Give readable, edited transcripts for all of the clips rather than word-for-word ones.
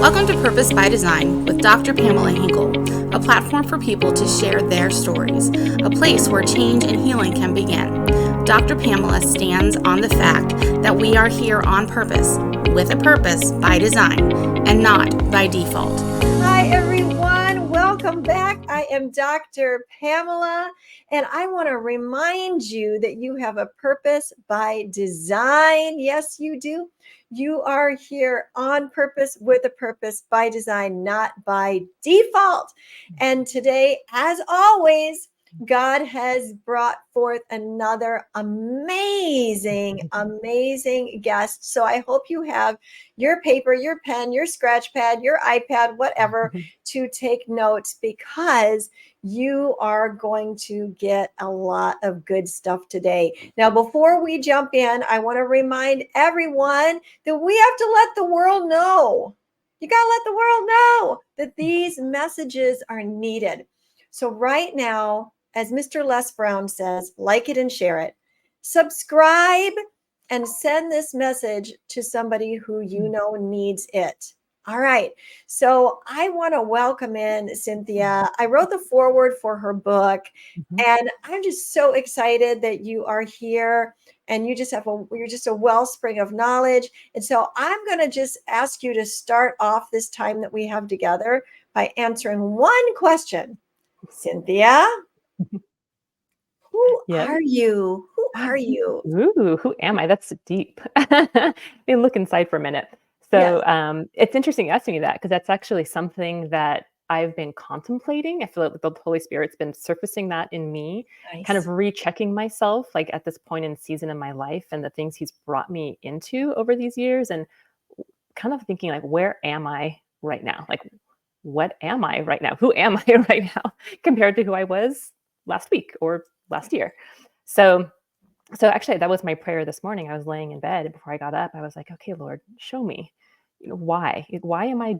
Welcome to Purpose by Design with Dr. Pamela Henkel, a platform for people to share their stories, a place where change and healing can begin. Dr. Pamela stands on the fact that we are here on purpose, with a purpose by design, and not by default. Hi, everyone. Welcome back. I am Dr. Pamela, and I want to remind you that you have a purpose by design. Yes, you do. You are here on purpose with a purpose by design, not by default. And today, as always, God has brought forth another amazing guest. So I hope you have your paper, your pen, your scratch pad, your iPad, whatever, to take notes, because you are going to get a lot of good stuff today. Now, before we jump in, I want to remind everyone that we have to let the world know. You got to let the world know that these messages are needed. So right now, as Mr. Les Brown says, like it and share it. Subscribe and send this message to somebody who you know needs it. All right. So I want to welcome in Cynthia. I wrote the foreword for her book, and I'm just so excited that you are here, and you're just a wellspring of knowledge. And so I'm going to just ask you to start off this time that we have together by answering one question. Cynthia, who are you? Who are you? Ooh, who am I? That's deep. Let me look inside for a minute. So it's interesting you asking me that, because that's actually something that I've been contemplating. I feel like the Holy Spirit's been surfacing that in me, kind of rechecking myself, like at this point in season in my life and the things he's brought me into over these years, and kind of thinking like, where am I right now? Like, what am I right now? Who am I right now compared to who I was last week or last year? So actually, that was my prayer this morning. I was laying in bed before I got up. I was like, okay, Lord, show me, why am I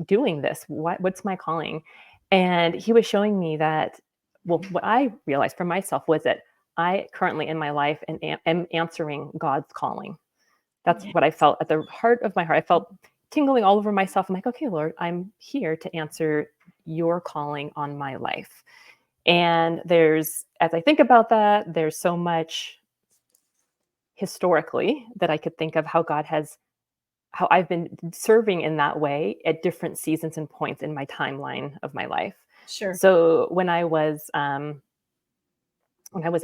doing this? What's my calling? And he was showing me that, well, what I realized for myself was that I currently in my life am answering God's calling. That's what I felt at the heart of my heart. I felt tingling all over myself. I'm like, okay, Lord, I'm here to answer your calling on my life. And as I think about that, there's so much historically that I could think of how I've been serving in that way at different seasons and points in my timeline of my life. Sure. So when I was in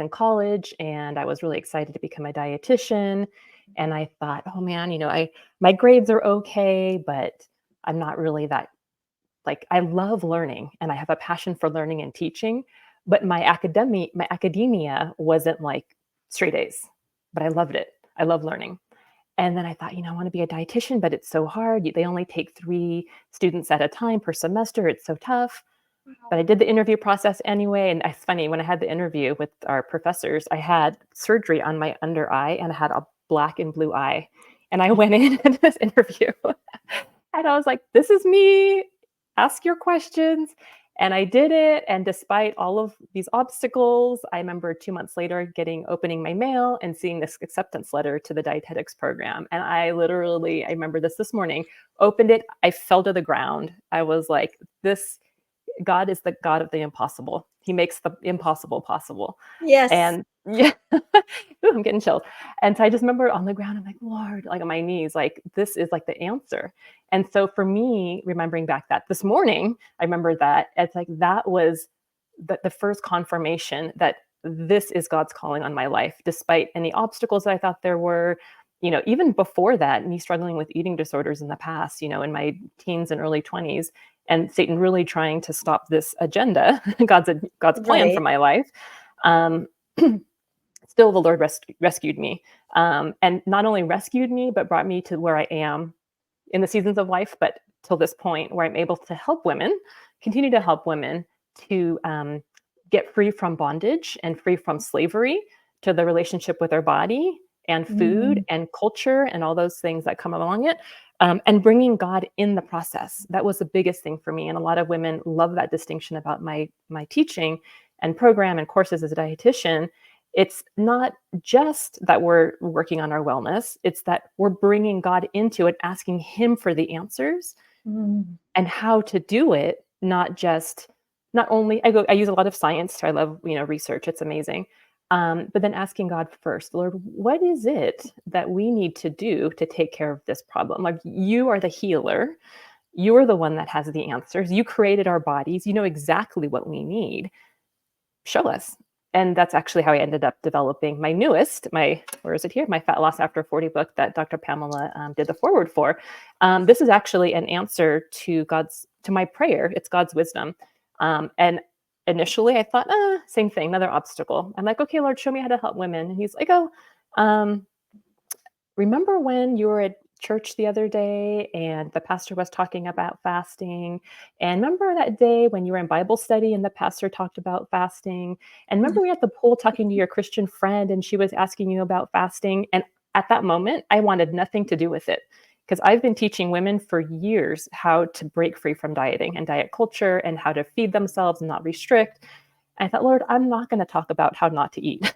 college, and I was really excited to become a dietitian, and I thought, oh man, my grades are okay, but I'm not really that, like, I love learning and I have a passion for learning and teaching, but my academia wasn't like straight A's, but I loved it. I love learning. And then I thought, I want to be a dietitian, but it's so hard. They only take 3 students at a time per semester. It's so tough. But I did the interview process anyway. And it's funny, when I had the interview with our professors, I had surgery on my under eye and I had a black and blue eye. And I went in at this interview and I was like, this is me. Ask your questions. And I did it. And despite all of these obstacles, I remember 2 months later opening my mail and seeing this acceptance letter to the dietetics program. And I remember this morning, opened it. I fell to the ground. I was like, God is the God of the impossible. He makes the impossible possible. Yes. And yeah, ooh, I'm getting chills. And so I just remember on the ground, I'm like, Lord, like on my knees, like this is like the answer. And so for me, remembering back that this morning, I remember that it's like, that was the first confirmation that this is God's calling on my life, despite any obstacles that I thought there were. Even before that, me struggling with eating disorders in the past, in my teens and early 20s, and Satan really trying to stop this agenda, God's plan for my life. Still, the Lord rescued me, and not only rescued me, but brought me to where I am in the seasons of life, but till this point where I'm able to continue to help women to get free from bondage and free from slavery to the relationship with their body and food and culture and all those things that come along it, and bringing God in the process. That was the biggest thing for me. And a lot of women love that distinction about my teaching and program and courses as a dietitian. It's not just that we're working on our wellness, it's that we're bringing God into it, asking him for the answers and how to do it, not only I use a lot of science. I love, research. It's amazing. But then asking God first, Lord, what is it that we need to do to take care of this problem? Like, you are the healer. You're the one that has the answers. You created our bodies. You know exactly what we need. Show us. And that's actually how I ended up developing my newest, where is it here? My Fat Loss After 40 book that Dr. Pamela did the foreword for. This is actually an answer to my prayer. It's God's wisdom. And initially I thought, same thing, another obstacle. I'm like, okay, Lord, show me how to help women. And he's like, remember when you were at church the other day and the pastor was talking about fasting? And remember that day when you were in Bible study and the pastor talked about fasting? And remember we were at the pool talking to your Christian friend and she was asking you about fasting? And at that moment, I wanted nothing to do with it, because I've been teaching women for years how to break free from dieting and diet culture and how to feed themselves and not restrict. I thought, Lord, I'm not going to talk about how not to eat.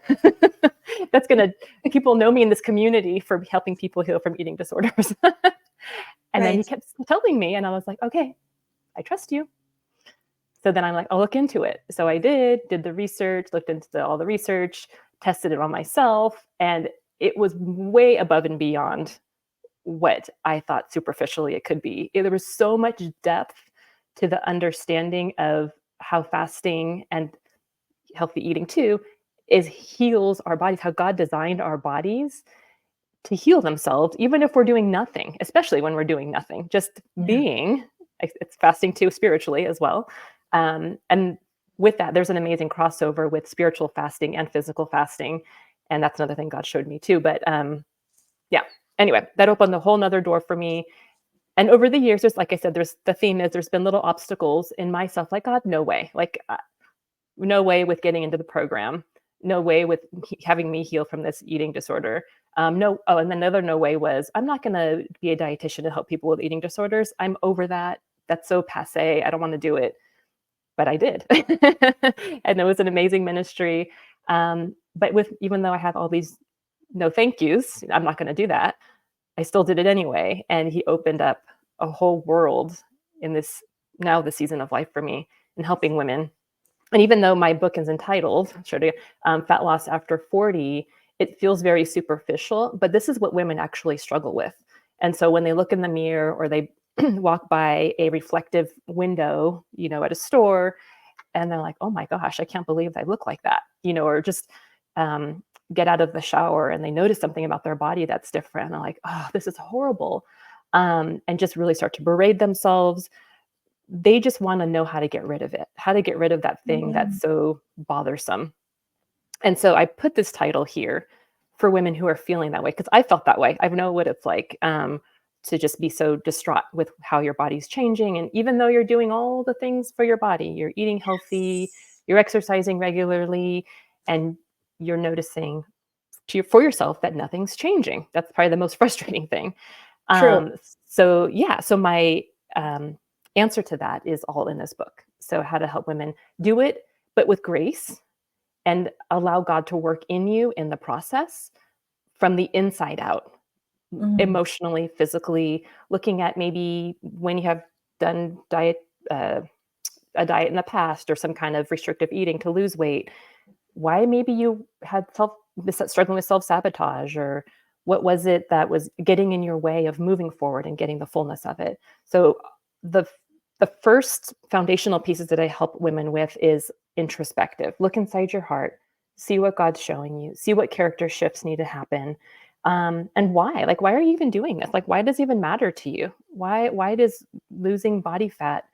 People know me in this community for helping people heal from eating disorders. And then he kept telling me, and I was like, okay, I trust you. So then I'm like, I'll look into it. So I did the research, looked into all the research, tested it on myself, and it was way above and beyond what I thought superficially it could be. There was so much depth to the understanding of how fasting and healthy eating too heals our bodies, how God designed our bodies to heal themselves, even if we're doing nothing, especially when we're doing nothing, just being. It's fasting too spiritually as well. And with that, there's an amazing crossover with spiritual fasting and physical fasting. And that's another thing God showed me too. But anyway, that opened a whole nother door for me. And over the years, like I said, there's been little obstacles in myself, like, God, no way. Like, no way with getting into the program. No way with having me heal from this eating disorder. And another no way was, I'm not going to be a dietitian to help people with eating disorders. I'm over that. That's so passé. I don't want to do it. But I did. And it was an amazing ministry. But even though I have all these no thank yous, I'm not going to do that, I still did it anyway. And he opened up a whole world in the season of life for me in helping women. And even though my book is entitled, Fat Loss After 40, it feels very superficial, but this is what women actually struggle with. And so when they look in the mirror or they walk by a reflective window, at a store, and they're like, oh my gosh, I can't believe I look like that, or just get out of the shower and they notice something about their body that's different. And I'm like, oh, this is horrible. And just really start to berate themselves. They just want to know how to get rid of it, how to get rid of that thing that's so bothersome. And so I put this title here for women who are feeling that way, because I felt that way. I know what it's like to just be so distraught with how your body's changing. And even though you're doing all the things for your body, you're eating healthy, you're exercising regularly, and you're noticing for yourself that nothing's changing. That's probably the most frustrating thing. True. So my answer to that is all in this book. So how to help women do it, but with grace, and allow God to work in you in the process from the inside out, emotionally, physically, looking at maybe when you have done a diet in the past or some kind of restrictive eating to lose weight, why maybe you had struggling with self-sabotage, or what was it that was getting in your way of moving forward and getting the fullness of it. So the first foundational pieces that I help women with is introspective. Look inside your heart, see what God's showing you, see what character shifts need to happen, and why. Like, why are you even doing this? Like, why does it even matter to you? Why does losing body fat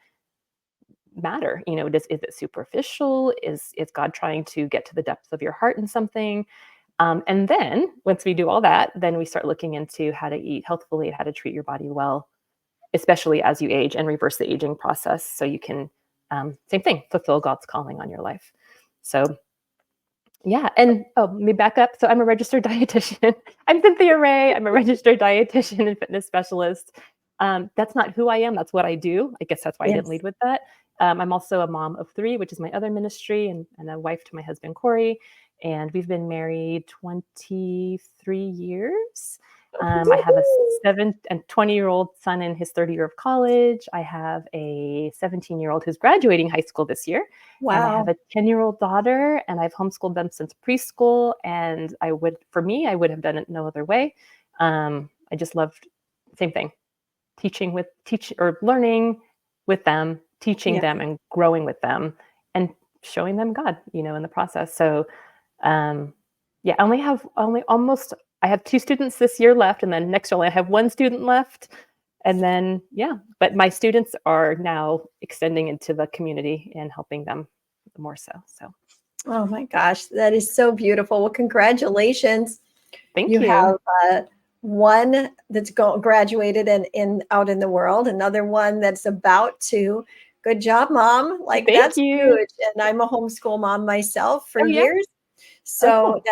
matter? Is it superficial? Is God trying to get to the depths of your heart in something? And then once we do all that, then we start looking into how to eat healthfully and how to treat your body well, especially as you age, and reverse the aging process so you can, same thing, fulfill God's calling on your life. So yeah. And let me back up. So I'm a registered dietitian. I'm Cynthia Ray. I'm a registered dietitian and fitness specialist. That's not who I am. That's what I do. I guess that's why I didn't lead with that. I'm also a mom of 3, which is my other ministry, and a wife to my husband, Corey. And we've been married 23 years. I have a 7 and 20-year-old son in his third year of college. I have a 17-year-old who's graduating high school this year. And I have Wow. a 10-year-old daughter, and I've homeschooled them since preschool. And I would have done it no other way. I just loved, same thing, learning with them, teaching Yeah. them and growing with them and showing them God, in the process. So, yeah, I have 2 students this year left, and then next year I have 1 student left. And then, yeah, but my students are now extending into the community and helping them more so. So Oh my gosh, that is so beautiful. Well, congratulations. thank You you. have one that's graduated and out in the world, another one that's about to. Good job, mom. Like Thank that's you. huge. And I'm a homeschool mom myself for Oh, yeah. years. Oh, So cool.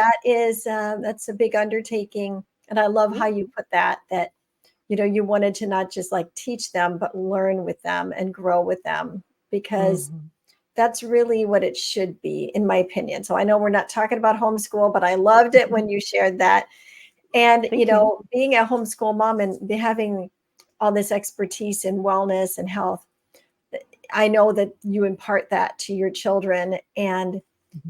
that's a big undertaking. And I love Yeah. how you put that you wanted to not just like teach them, but learn with them and grow with them, because Mhm. that's really what it should be, in my opinion. So I know we're not talking about homeschool, but I loved it when you shared that. And, Thank you. being a homeschool mom and having all this expertise in wellness and health, I know that you impart that to your children. And,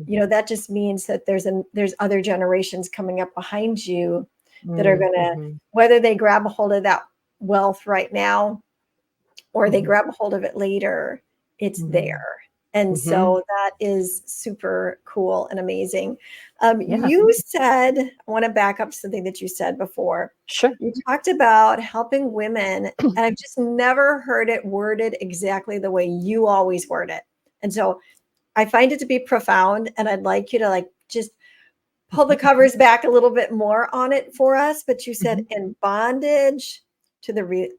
Mhm. that just means that there's other generations coming up behind you that are Mm, going to, mhm, whether they grab a hold of that wealth right now or they mhm, grab a hold of it later, it's mhm, there. And mhm. so that is super cool and amazing. Yeah, You said, I want to back up something that you said before. sure. You talked about helping women, and I've just never heard it worded exactly the way you always word it. And so I find it to be profound, and I'd like you to like just pull the Mhm, covers back a little bit more on it for us. But you said mhm. in bondage to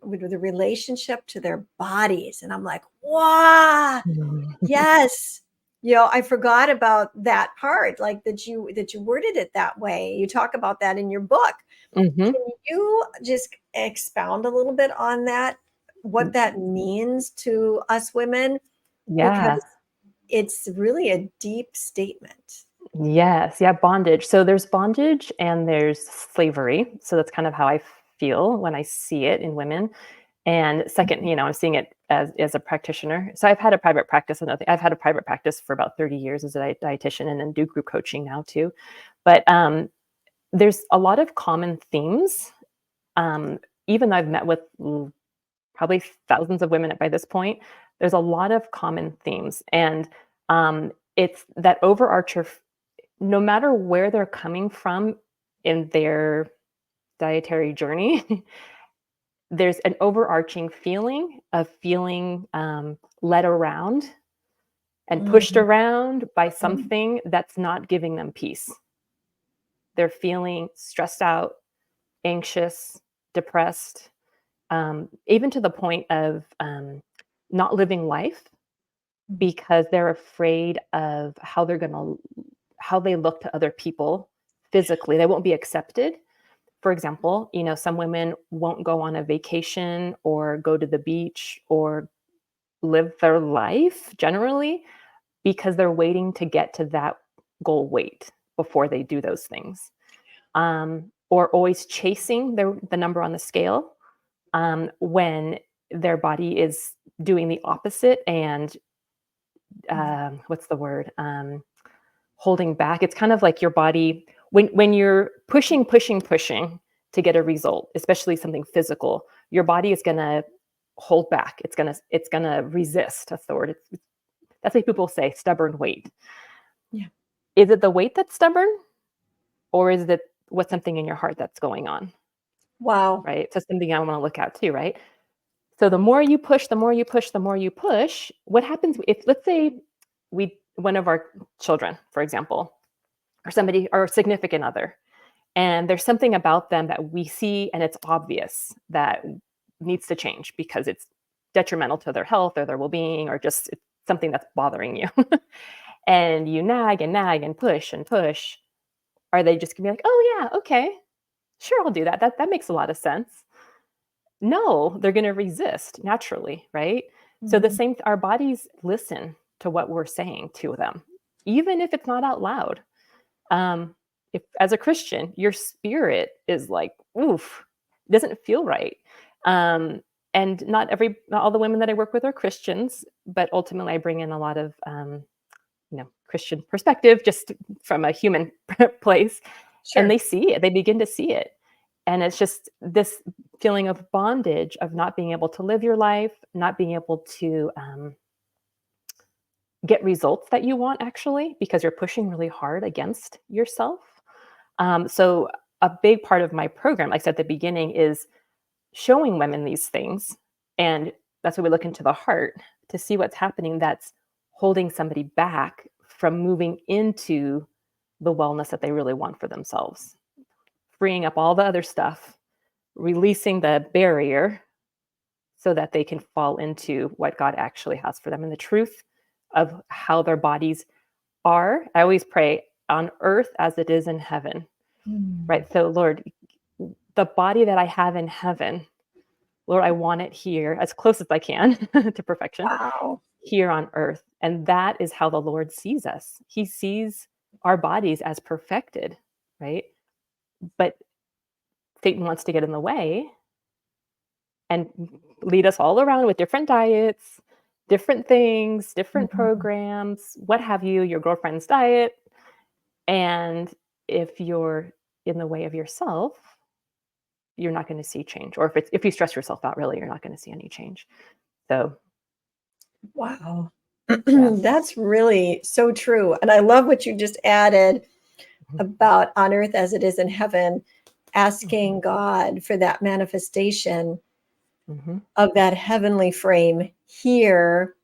with the relationship to their bodies, and I'm like, wow, yes. I forgot about that part, like that you worded it that way. You talk about that in your book. Mhm. Can you just expound a little bit on that, what that means to us women? Because Yeah. it's really a deep statement. Yes. Yeah, bondage. So there's bondage and there's slavery. So that's kind of how I feel when I see it in women. And second, I'm seeing it as a practitioner. So I've had a private practice. I've had a private practice for about 30 years as a dietitian, and then do group coaching now too. But there's a lot of common themes. Um, Even though I've met with probably thousands of women by this point, there's a lot of common themes. And it's that no matter where they're coming from in their dietary journey, there's an overarching feeling of feeling led around and pushed Mhm. around by something that's not giving them peace. They're feeling stressed out, anxious, depressed, even to the point of not living life because they're afraid of how they look to other people physically. They won't be accepted. For example, some women won't go on a vacation or go to the beach or live their life generally because they're waiting to get to that goal weight before they do those things. Or always chasing the number on the scale when their body is doing the opposite and what's the word? Holding back. It's kind of like your body when you're pushing to get a result, especially something physical. Your body is going to hold back. It's gonna resist. That's the word. That's what people say. Stubborn weight. Yeah. Is it the weight that's stubborn, or is it what's something in your heart that's going on? Wow. Right. So something I want to look at too. Right. So the more you push, the more you push, the more you push. What happens if, let's say, one of our children, for example, or somebody or a significant other, and there's something about them that we see and it's obvious that needs to change because it's detrimental to their health or their well-being or just it's something that's bothering you. And you nag and push. Are they just gonna be like, oh yeah, okay, sure, I'll do that. That makes a lot of sense. No, they're going to resist naturally, right? So the Mhm. same our bodies listen to what we're saying to them, even if it's not out loud. Um, if as a Christian, your spirit is like, oof, doesn't feel right. And not all the women that I work with are Christians, but ultimately I bring in a lot of, Christian perspective, just from a human place. And Sure. they see it, they begin to see it. And it's just this feeling of bondage of not being able to live your life, not being able to get results that you want, actually, because you're pushing really hard against yourself. So a big part of my program, like I said at the beginning, is showing women these things. And that's why we look into the heart to see what's happening that's holding somebody back from moving into the wellness that they really want for themselves, freeing up all the other stuff, releasing the barrier so that they can fall into what God actually has for them and the truth of how their bodies are. I always pray on earth as it is in heaven, right? So, Lord, the body that I have in heaven, Lord, I want it here as close as I can to perfection Wow. here on earth. And that is how the Lord sees us. He sees our bodies as perfected, right? But Satan wants to get in the way and lead us all around with different diets, different things, different programs, what have you, your girlfriend's diet. And if you're in the way of yourself, you're not going to see change. Or if you stress yourself out, really, you're not going to see any change. So, Wow. yeah. That's really so true. And I love what you just added Mhm. about on earth as it is in heaven, asking Mhm. God for that manifestation Mhm. of that heavenly frame here,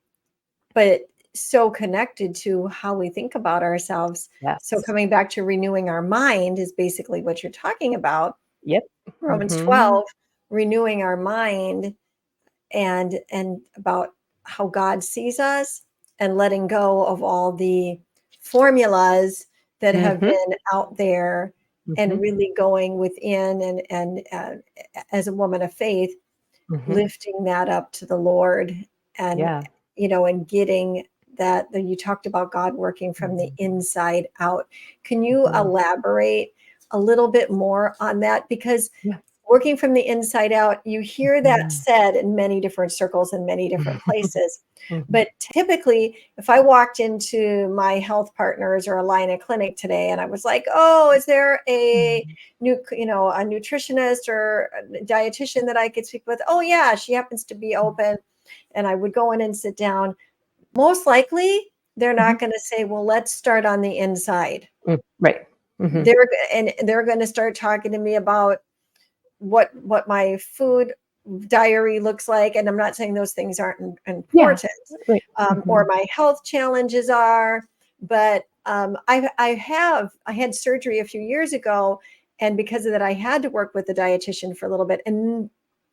but so connected to how we think about ourselves. So Yes. coming back to renewing our mind is basically what you're talking about. Yep. Romans Mhm. 12, renewing our mind and about how God sees us and letting go of all the formulas that have Mhm. been out there and Mhm. really going within and as a woman of faith, Mhm. lifting that up to the Lord and Yeah. and getting that you talked about God working from the Mhm. inside out. Can you Mhm. elaborate a little bit more on that? Because Yeah. working from the inside out, you hear that Mhm. said in many different circles in many different places. Mhm. But typically, if I walked into my health partners or a line of clinic today and I was like, oh, is there a Mhm. a nutritionist or a dietitian that I could speak with? Oh, yeah, she happens to be open. And I would go in and sit down. Most likely, they're Mhm. not going to say, well, let's start on the inside. Right. Mhm. They're going to start talking to me about what my food diary looks like, and I'm not saying those things aren't Yeah. important, Right. or Mhm. my health challenges are, but I had surgery a few years ago, and because of that I had to work with a dietitian for a little bit, and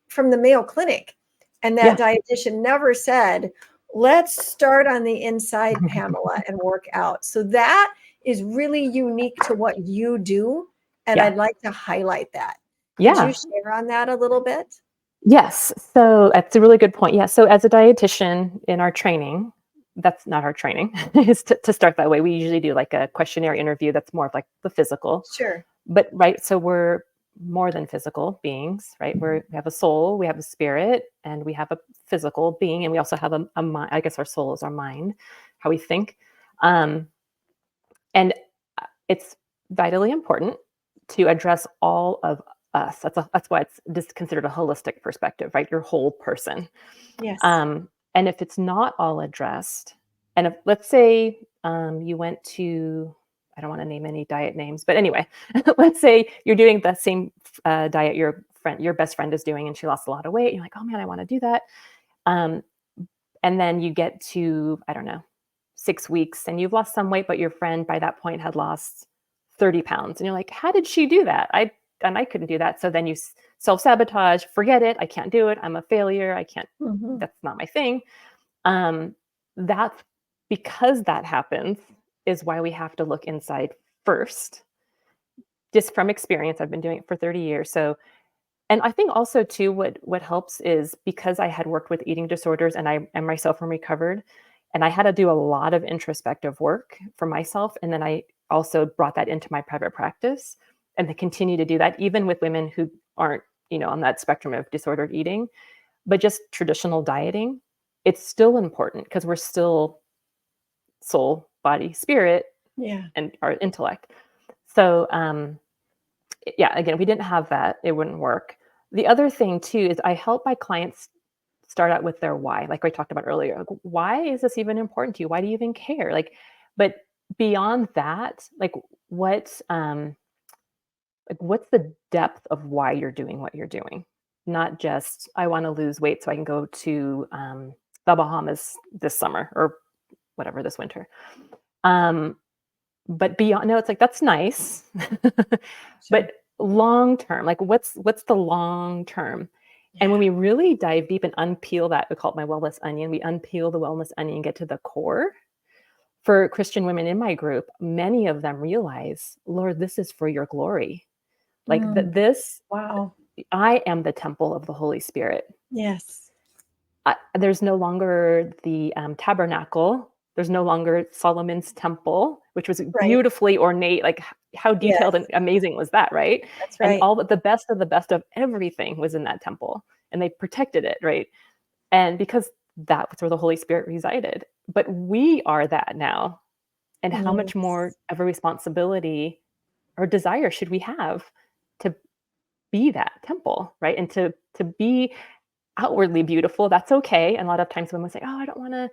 from the Mayo Clinic, and that Yeah. dietitian never said, let's start on the inside, Pamela, and work out. So that is really unique to what you do, and Yeah. I'd like to highlight that. Could you Yeah. share on that a little bit? Yes. So that's a really good point. Yeah. So as a dietitian in our training, that's not our training, is to start that way. We usually do like a questionnaire interview that's more of like the physical. Sure. But right, so we're more than physical beings, right? We have a soul, we have a spirit, and we have a physical being, and we also have a mind. I guess our soul is our mind, how we think. Um, and it's vitally important to address all of us. That's why it's just considered a holistic perspective, right? Your whole person. Yes. And if it's not all addressed, and if let's say you went to, I don't want to name any diet names, but anyway, let's say you're doing the same diet your best friend is doing, and she lost a lot of weight. You're like, oh man, I want to do that. Um, and then you get to, I don't know, 6 weeks, and you've lost some weight, but your friend by that point had lost 30 pounds, and you're like, how did she do that? I couldn't do that. So then you self-sabotage, forget it, I can't do it, I'm a failure, I can't, Mhm. that's not my thing. um, that's because that happens is why we have to look inside first. Just from experience, I've been doing it for 30 years. So, and I think also too, what helps is because I had worked with eating disorders and I myself am recovered, and I had to do a lot of introspective work for myself. And then I also brought that into my private practice, and they continue to do that even with women who aren't, on that spectrum of disordered eating, but just traditional dieting. It's still important because we're still soul, body, spirit, Yeah. and our intellect. So, yeah, again, if we didn't have that, it wouldn't work. The other thing too is I help my clients start out with their why, like I talked about earlier. Like, why is this even important to you? Why do you even care? Like, but beyond that, what's what's the depth of why you're doing what you're doing? Not just I want to lose weight so I can go to the Bahamas this summer or whatever this winter. But beyond, no, it's like that's nice, Sure. but long term, like what's the long term? And when we really dive deep and unpeel that, we call it my wellness onion. We unpeel the wellness onion and get to the core. For Christian women in my group, many of them realize, Lord, this is for your glory. Like this, Wow. I am the temple of the Holy Spirit. Yes. There's no longer the tabernacle. There's no longer Solomon's temple, which was Right. beautifully ornate. Like how detailed Yes. and amazing was that, right? That's And right. all the best of the best of everything was in that temple, and they protected it, right? And because that's where the Holy Spirit resided. But we are that now. And how much more of a responsibility or desire should we have to be that temple, right? And to be outwardly beautiful. That's okay. And a lot of times women say, oh, I don't want to,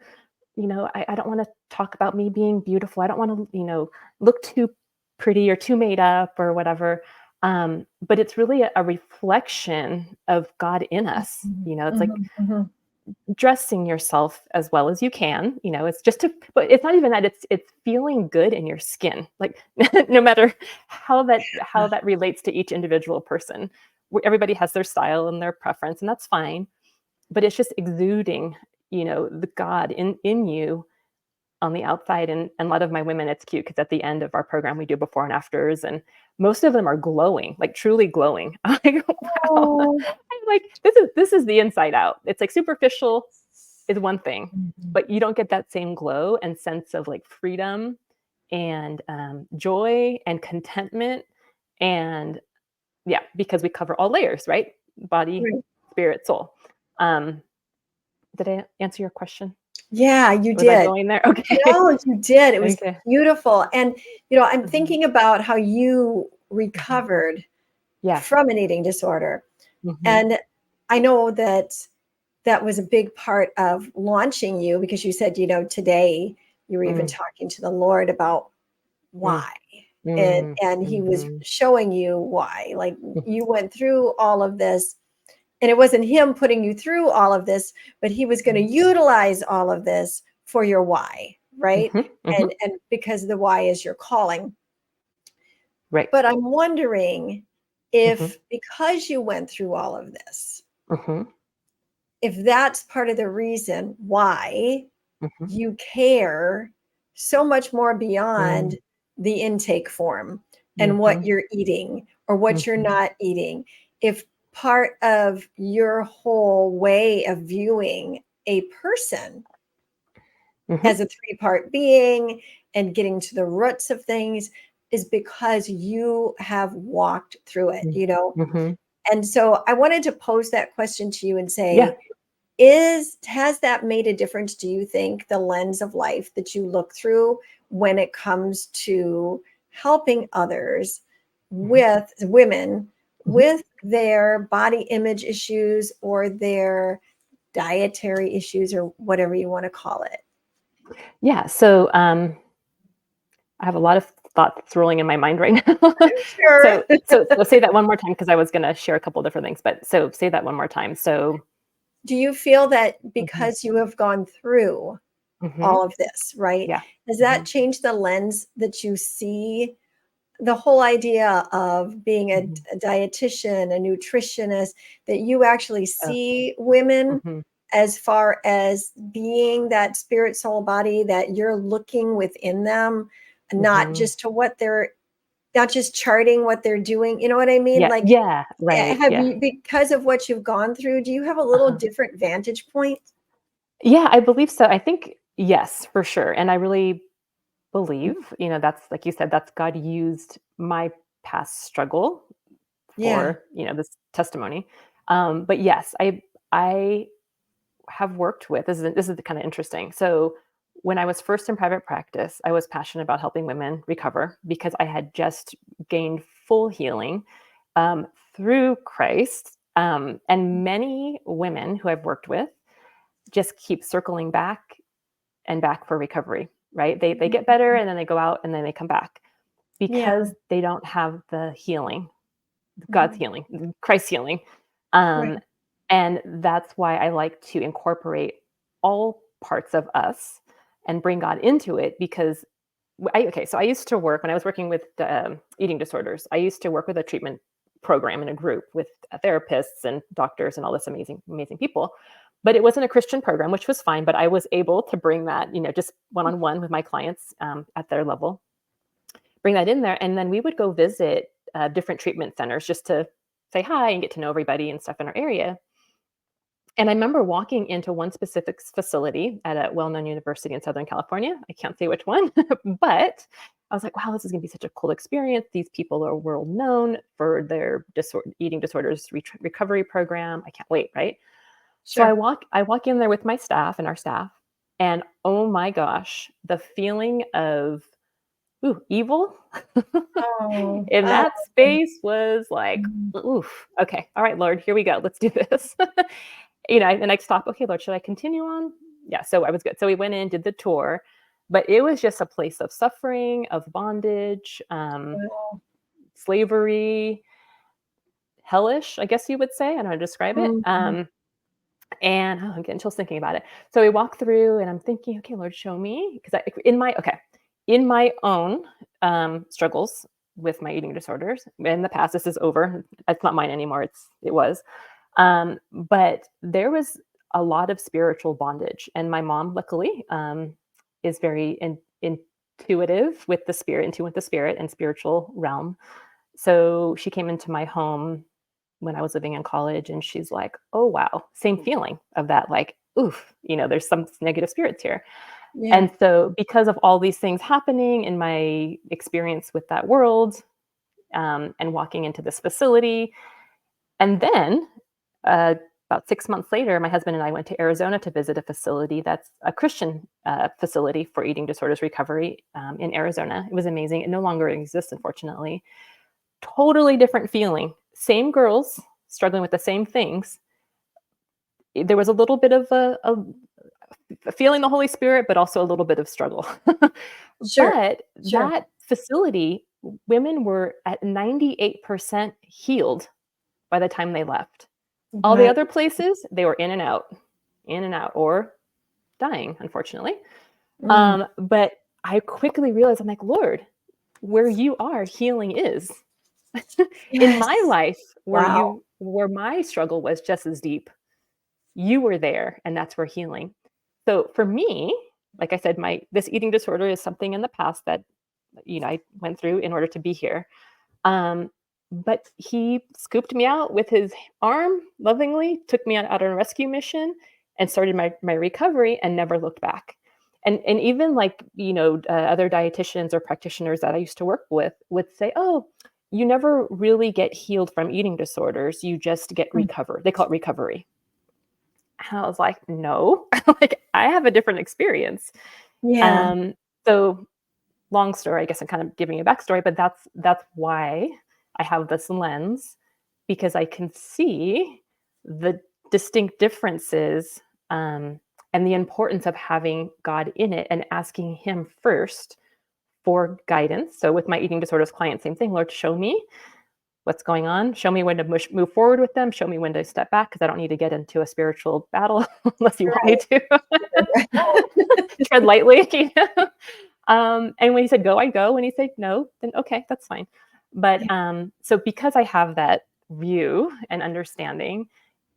I don't want to talk about me being beautiful. I don't want to, look too pretty or too made up or whatever. But it's really a reflection of God in us. It's like dressing yourself as well as you can. It's just but it's not even that. It's feeling good in your skin. Like no matter how that relates to each individual person. Everybody has their style and their preference, and that's fine. But it's just exuding, the God in you on the outside. And a lot of my women, it's cute because at the end of our program, we do before and afters, and most of them are glowing, like truly glowing. I'm like, wow. Oh. I'm like, this is the inside out. It's like superficial is one thing, but you don't get that same glow and sense of like freedom and joy and contentment. And yeah, because we cover all layers, right? Body, Right. spirit, soul. Did I answer your question? Yeah, you Was I did. going there? Okay. No, you did. It was Okay. beautiful. And, I'm thinking about how you recovered Yeah. from an eating disorder. Mhm. And I know that that was a big part of launching you because you said, today you were even talking to the Lord about why. And he was showing you why. Like you went through all of this. And it wasn't him putting you through all of this, but he was going to utilize all of this for your why, right? And because the why is your calling. Right. But I'm wondering if because you went through all of this, if that's part of the reason why you care so much more beyond the intake form and what you're eating or what you're not eating. If part of your whole way of viewing a person as a three-part being and getting to the roots of things is because you have walked through it, And so I wanted to pose that question to you and say, has that made a difference, do you think, the lens of life that you look through when it comes to helping others with women with their body image issues or their dietary issues or whatever you want to call it? Yeah. So I have a lot of thoughts rolling in my mind right now. Sure. So say that one more time because I was going to share a couple different things. But so say that one more time. So Do you feel that because you have gone through all of this, right? Yeah. Has that changed the lens that you see the whole idea of being a dietitian, a nutritionist, that you actually see women as far as being that spirit, soul, body, that you're looking within them, not just to what they're, not just charting what they're doing. You know what I mean? Yeah. Like, Yeah. Right. have Yeah. you, because of what you've gone through, do you have a little different vantage point? Yeah, I believe so. I think yes, for sure. And I really believe, that's like you said, that's God used my past struggle Yeah. for, this testimony. But yes, I have worked with, this is kind of interesting. So when I was first in private practice, I was passionate about helping women recover because I had just gained full healing through Christ. And many women who I've worked with just keep circling back and back for recovery, right? They get better and then they go out and then they come back Yeah. because they don't have the healing, God's Mhm. healing, Christ's healing. Right. Um, and that's why I like to incorporate all parts of us and bring God into it because so I used to work when I was working with eating disorders. I used to work with a treatment program in a group with therapists and doctors and all this amazing, amazing people. But it wasn't a Christian program, which was fine. But I was able to bring that, just one-on-one with my clients at their level, bring that in there. And then we would go visit different treatment centers just to say hi and get to know everybody and stuff in our area. And I remember walking into one specific facility at a well-known university in Southern California. I can't say which one, but I was like, wow, this is going to be such a cool experience. These people are world known for their eating disorders recovery program. I can't wait, right? So Sure. I walk in there with my staff and our staff, and oh my gosh, the feeling of evil Oh, in oh. that space was like, Mhm. oof, okay, all right, Lord, here we go. Let's do this. And I stop. Okay, Lord, should I continue on? Yeah, so I was good. So we went in, did the tour, but it was just a place of suffering, of bondage, Wow. slavery, hellish, I guess you would say. I don't know how to describe it. Mhm. And I'm getting chills thinking about it. So we walk through, and I'm thinking, okay, Lord, show me, because in my own struggles with my eating disorders in the past. This is over. It's not mine anymore. It was. But there was a lot of spiritual bondage, and my mom, luckily, is very intuitive with the spirit, into with the spirit and spiritual realm. So she came into my home when I was living in college, and she's like, "Oh wow," same feeling of that, like, "Oof, there's some negative spirits here." Yeah. And so, because of all these things happening in my experience with that world, and walking into this facility, and then about 6 months later, my husband and I went to Arizona to visit a facility that's a Christian facility for eating disorders recovery in Arizona. It was amazing. It no longer exists, unfortunately. Totally different feeling. Same girls struggling with the same things. There was a little bit of a feeling the Holy Spirit, but also a little bit of struggle. Sure. But Sure. that facility, women were at 98% healed by the time they left. All the Right. other places, they were in and out, or dying, unfortunately. Mm. But I quickly realized, I'm like, Lord, where you are, healing is. In my Yes. life, Wow. where my struggle was just as deep, you were there, and that's where healing. So for me, like I said, this eating disorder is something in the past that I went through in order to be here. Um, but he scooped me out with his arm lovingly, took me out on a rescue mission, and started my recovery, and never looked back. And even like other dietitians or practitioners that I used to work with would say, "Oh, you never really get healed from eating disorders. You just get Mm. recovered." They call it recovery. And I was like, "No, like I have a different experience." Yeah. Um, so long story, I guess I'm kind of giving you a backstory, but that's why I have this lens, because I can see the distinct differences, and the importance of having God in it and asking Him first for guidance. So with my eating disorders clients, same thing. Lord, show me what's going on. Show me when to move forward with them. Show me when to step back, because I don't need to get into a spiritual battle unless you want me Right. to. Tread lightly. And when he said go, I go. When he said no, then okay, that's fine. But Yeah. so because I have that view and understanding,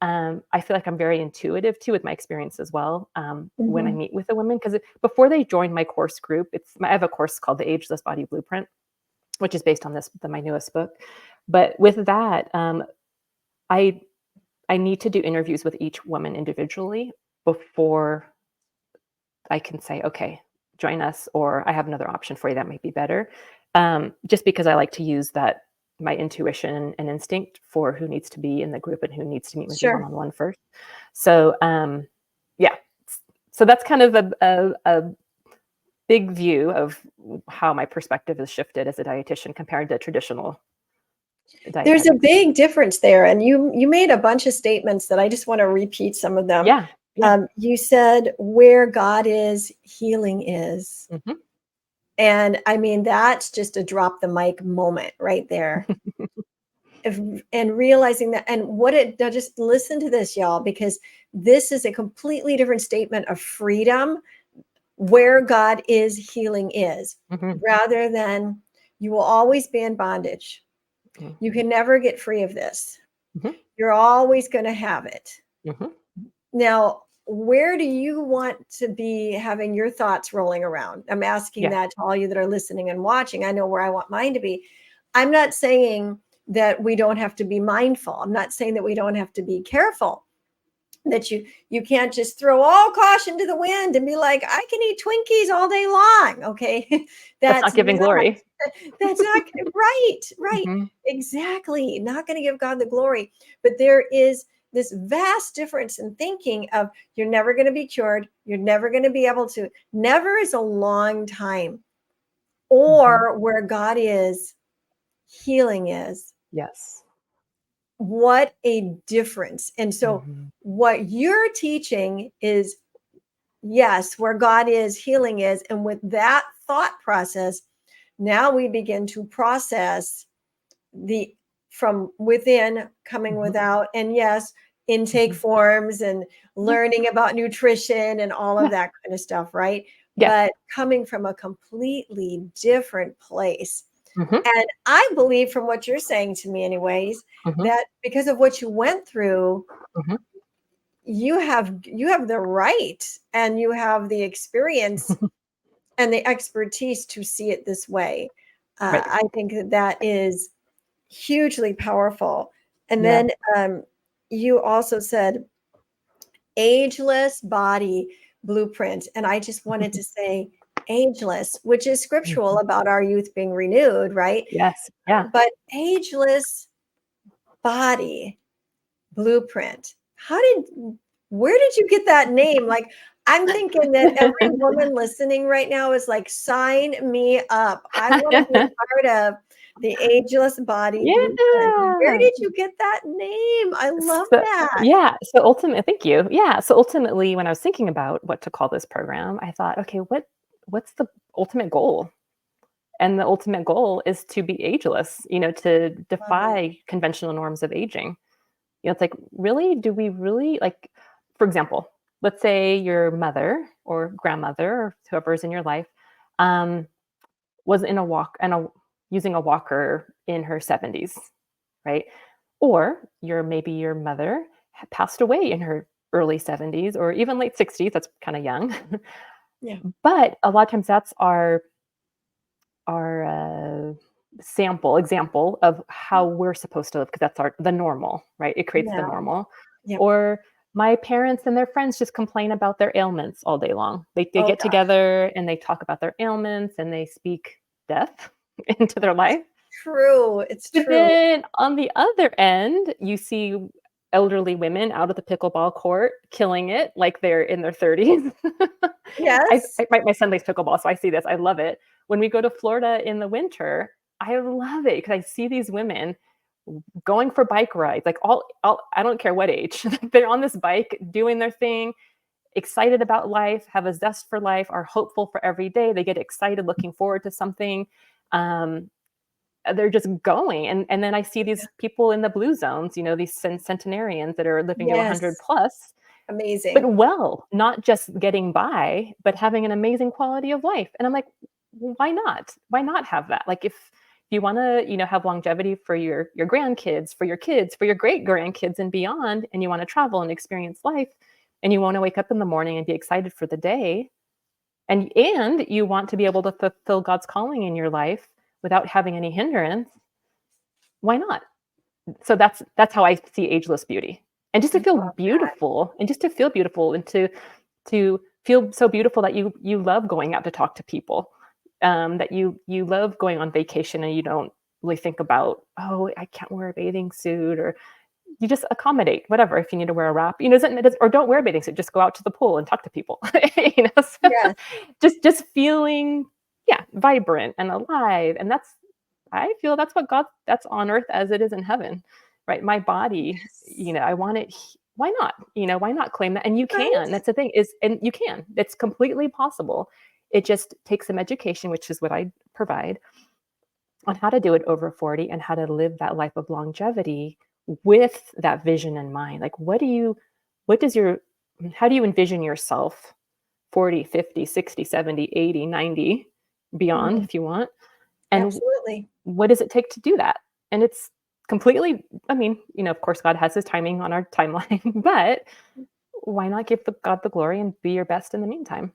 I feel like I'm very intuitive too with my experience as well. When I Mhm. meet with a woman, because before they join my course group, I have a course called the Ageless Body Blueprint, which is based on my newest book. But with that, I I need to do interviews with each woman individually before I can say, okay, join us, or I have another option for you that might be better. Just because I like to use my intuition and instinct for who needs to be in the group and who needs to meet with you Sure. one-on-one first. So, yeah. So that's kind of a big view of how my perspective has shifted as a dietitian compared to traditional There's a dietetics. big difference there. And you made a bunch of statements that I just want to repeat some of them. Yeah. You said, where God is, healing is. Mm-hmm. And I mean, that's just a drop the mic moment right there. And realizing that, and now just listen to this, y'all, because this is a completely different statement of freedom. Where God is, healing is, Mm-hmm. rather than you will always be in bondage. Mm-hmm. You can never get free of this. Mm-hmm. You're always going to have it. Mm-hmm. Now, where do you want to be having your thoughts rolling around? I'm asking that to all you that are listening and watching. I know where I want mine to be. I'm not saying that we don't have to be mindful. I'm not saying that we don't have to be careful, that you can't just throw all caution to the wind and be like, I can eat Twinkies all day long. Okay. That's not giving glory. That's not right. Mm-hmm. Exactly. Not going to give God the glory. But there is this vast difference in thinking of you're never going to be cured. You're never going to be able to. Never is a long time. Or where God is, healing is. Yes. What a difference. And so what you're teaching is, yes, where God is, healing is. And with that thought process, now we begin to process the from within coming without, and yes, intake forms and learning about nutrition and all of that kind of stuff, right? But coming from a completely different place. And I believe, from what you're saying to me anyways, that because of what you went through, you have the right and you have the experience and the expertise to see it this way. I think that is hugely powerful. And then you also said ageless body blueprint. And I just wanted to say ageless, which is scriptural about our youth being renewed, right? Yes. Yeah. But ageless body blueprint. Where did you get that name? Like, I'm thinking that every woman listening right now is like, sign me up. I want to be part of the ageless body blueprint. Where did you get that name? I love that. Yeah. So ultimately, thank you. Yeah. So ultimately, when I was thinking about what to call this program, I thought, okay, what's the ultimate goal? And the ultimate goal is to be ageless, to defy conventional norms of aging. It's like, really, do we really, like, for example, let's say your mother or grandmother or whoever's in your life was using a walker in her 70s, right? Or maybe your mother had passed away in her early 70s or even late 60s. That's kind of young. But a lot of times that's our example of how we're supposed to live, because that's the normal, right? It creates the normal. Or my parents and their friends just complain about their ailments all day long. They get together and they talk about their ailments and they speak death into their life. True. It's true. But then on the other end, you see elderly women out at the pickleball court killing it like they're in their 30s. Yes. My son plays pickleball, so I see this. I love it. When we go to Florida in the winter, I love it because I see these women going for bike rides, like I don't care what age. They're on this bike doing their thing, excited about life, have a zest for life, are hopeful for every day. They get excited, looking forward to something. They're just going. And then I see these people in the blue zones, these centenarians that are living at 100 plus. Amazing. But not just getting by, but having an amazing quality of life. And I'm like, why not? Why not have that? Like, if you want to, have longevity for your grandkids, for your kids, for your great grandkids and beyond, and you want to travel and experience life, and you want to wake up in the morning and be excited for the day, and you want to be able to fulfill God's calling in your life without having any hindrance, why not? So that's how I see ageless beauty. And just to feel beautiful, and to feel so beautiful that you love going out to talk to people, that you love going on vacation and you don't really think about, oh, I can't wear a bathing suit, or you just accommodate whatever. If you need to wear a wrap, or don't wear a bathing suit, just go out to the pool and talk to people. So Yes. just feeling, yeah, vibrant and alive. And I feel that's what God, that's on earth as it is in heaven, right? My body, I want it. Why not? Why not claim that? And you can. Right. That's the thing and you can. It's completely possible. It just takes some education, which is what I provide, on how to do it over 40 and how to live that life of longevity with that vision in mind. Like, how do you envision yourself 40, 50, 60, 70, 80, 90, beyond, Mhm. if you want? And Absolutely. what does it take to do that? And it's completely, of course, God has his timing on our timeline, but why not give God the glory and be your best in the meantime?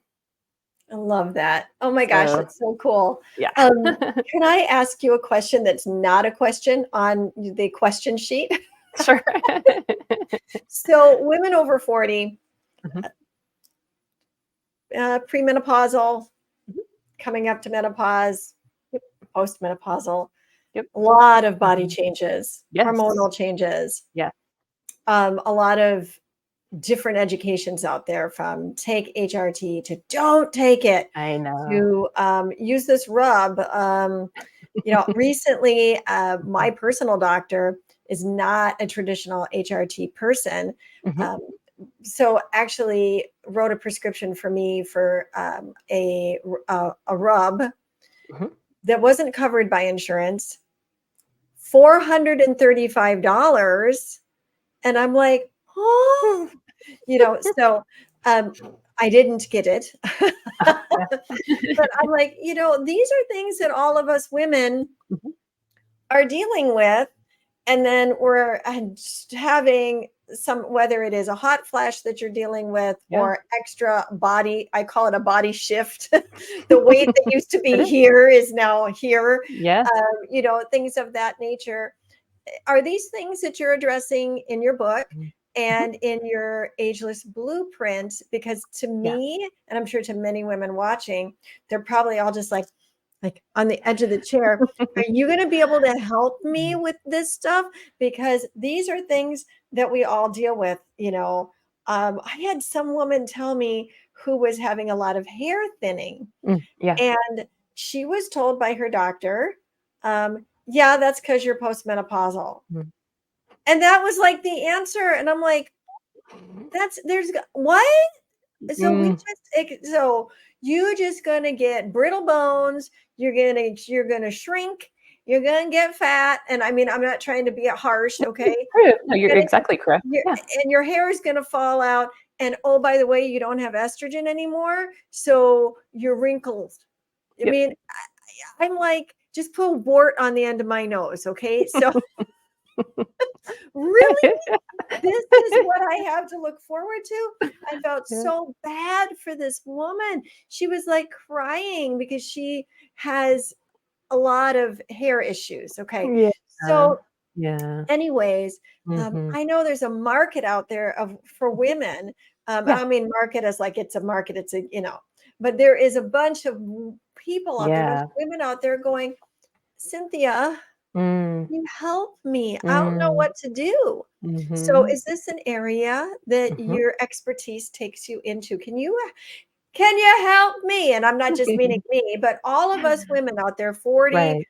I love that. Oh my gosh, So, that's so cool. yeah. Can I ask you a question that's not a question on the question sheet? Sure. So, women over 40, Mhm. premenopausal, Mhm. coming up to menopause, Yep. postmenopausal, Yep. a lot of body Mhm. changes, Yes. hormonal changes, Yeah. a lot of different educations out there, from take HRT to don't take it I know. to use this rub. Recently, my personal doctor is not a traditional HRT person. Mhm. Um, so actually wrote a prescription for me for a rub Mhm. that wasn't covered by insurance, $435. And I'm like, oh, so um, I didn't get it. Yeah. But I'm like, these are things that all of us women Mhm. are dealing with. And then we're just having whether it is a hot flash that you're dealing with Yeah. or extra body, I call it a body shift. The weight that used to It be is. here is now here, Yes. things of that nature. Are these things that you're addressing in your book Mhm. Mhm. and in your ageless blueprint? Because to Yeah. me, and I'm sure to many women watching, they're probably all just like on the edge of the chair. Are you going to be able to help me Mm. with this stuff? Because these are things that we all deal with. I had some woman tell me who was having a lot of hair thinning, Yeah. and she was told by her doctor, yeah, that's because you're postmenopausal. Mm. And that was like the answer. And I'm like, what? So Mm. so you just gonna get brittle bones, you're gonna shrink, you're gonna get fat. And I mean, I'm not trying to be harsh, No, okay? it's true. No, You're you're gonna exactly correct. your Yeah. and your hair is gonna fall out. And oh, by the way, you don't have estrogen anymore, so you're wrinkled. I Yep. mean, I'm like, just put a wart on the end of my nose, okay? So really, this is what I have to look forward to. I felt Yeah. so bad for this woman. She was like crying because she has a lot of hair issues. Okay. Yeah. So, Yeah. anyways, Mhm. I know there's a market out there for Mhm. women. I Yeah. don't mean market as like it's a market, but there is a bunch of people out there, a bunch Yeah. of women out there going, Cynthia, Mm. you help me. I don't know Mm. what to do. So Mhm. is this an area that Mhm. your expertise takes you into? Can you help me? And I'm not just meaning me, but all of us women out there, 40, Right.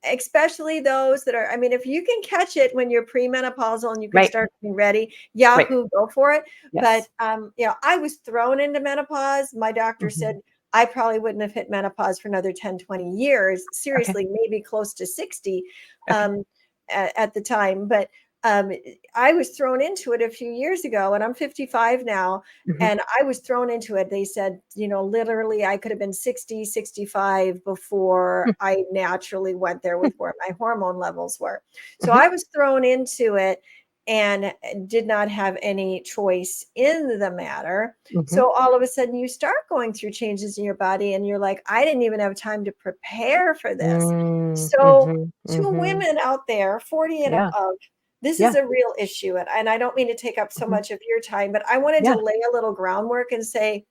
especially those that are, I mean, if you can catch it when you're premenopausal and you can Right. start getting ready, Right. Yahoo, go for it. But Yes. I was thrown into menopause. My doctor Mhm. said I probably wouldn't have hit menopause for another 10, 20 years. Okay. Seriously, maybe close to 60 Okay. um, at the time. But um, I was thrown into it a few years ago, and I'm 55 now. Mhm. And I was thrown into it. They said, literally, I could have been 60, 65 before Mm. I naturally went there with where my hormone levels were. So Mhm. I was thrown into it and did not have any choice in the matter. Mhm. So all of a sudden, you start going through changes in your body, and you're like, I didn't even have time to prepare for this. Mm. So, Mhm. to Mhm. women out there, 40 and Yeah. above, this is Yeah. a real issue. And I don't mean to take up so Mhm. much of your time, but I wanted to Yeah. lay a little groundwork and say,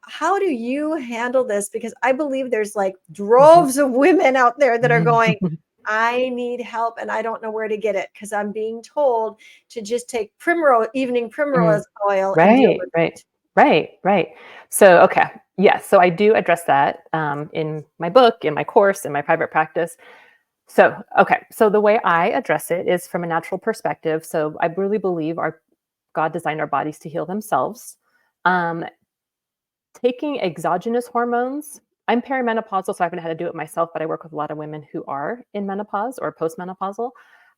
how do you handle this? Because I believe there's like droves of women out there that are going, I need help and I don't know where to get it because I'm being told to just take evening primrose oil and deal Right, with right, it. right. So, okay. Yes. So I do address that in my book, in my course, in my private practice. So, okay. So the way I address it is from a natural perspective. So I really believe God designed our bodies to heal themselves. Um, Taking exogenous hormones, I'm perimenopausal, so I haven't had to do it myself, but I work with a lot of women who are in menopause or postmenopausal.